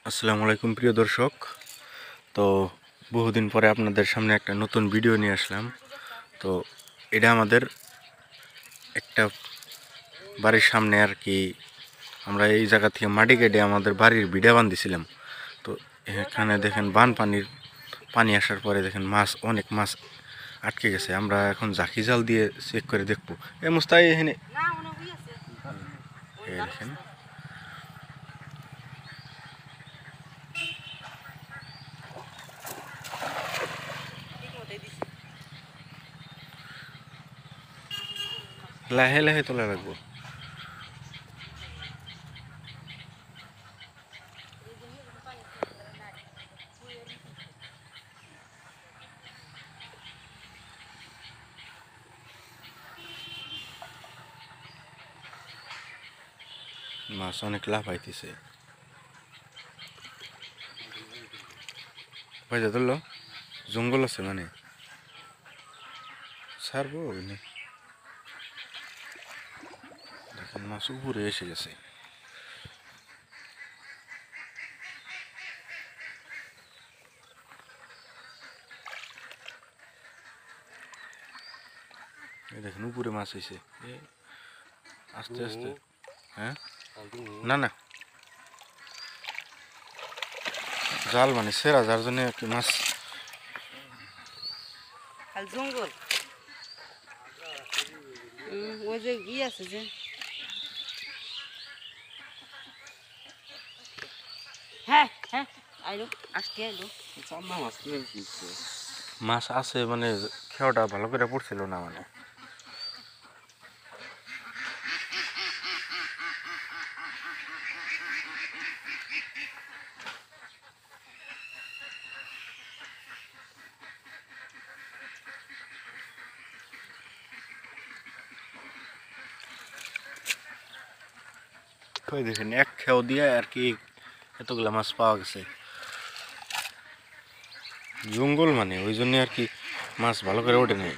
আসসালামু আলাইকুম প্রিয় দর্শক। তো বহুদিন পরে আপনাদের সামনে একটা নতুন ভিডিও নিয়ে আসলাম। তো এটা আমাদের একটা বাড়ির সামনে আর কি, আমরা এই জায়গা থেকে মাটি কেটে আমাদের বাড়ির ভিডা বান্ধিছিলাম। তো এখানে দেখেন পানি আসার পরে দেখেন অনেক মাছ আটকে গেছে। আমরা এখন জাকি জাল দিয়ে চেক করে দেখবো। এ মুস্তাই এখানে দেখেন লাহে লাহে তোলা লাগবো। মাছ অনেক লাভ আইতেছে। ভাইজা ধরলো জঙ্গল আছে মানে ছাড়বো। দেখেন মাছ উপরে এসে গেছে। দেখেন উপরে মাছ হয়েছে আস্তে আস্তে। হ্যাঁ না না, জাল মানে সেরা, যার জন্য একটু মাছ। জঙ্গল ওই যে ই আছে যে হ্যাঁ হ্যাঁ আইলো আজকে আইলো মাছ আছে মানে খেয়াটা ভালো করে পড়ছিল না মানে। দেখেন এক খেয়াও দিয়ে আর কি এতগুলা মাছ পাওয়া গেছে। জঙ্গল মানে ওই জন্য আর কি মাছ ভালো করে ওঠে নাই,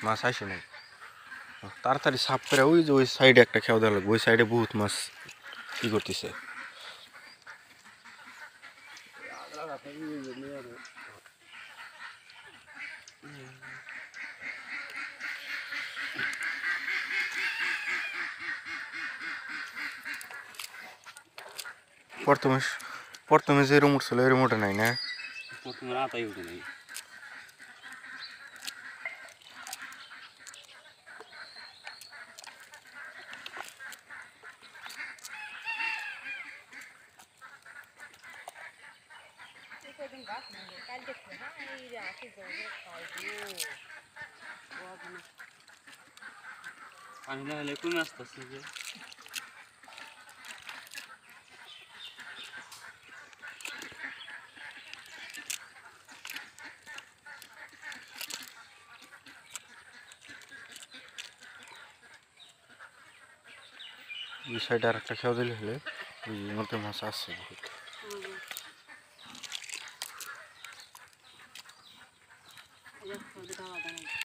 মাছ আসে নাই। তাড়াতাড়ি সাফ করে ওই যে ওই সাইডে একটা খেয়াও দেওয়া লাগবে, ওই সাইডে বহুত মাছ কি করতেছে। প্রথমে প্রথমে যে রুম উঠছিল এরম ওঠে নাই না, প্রথমে রাতাই উঠে নাই। পানি না হলে কমে আসতেছে যে ওই সাইডে আর একটা খেয়াও দিলে হলে ওই মধ্যে মাছ আসছে বহুত।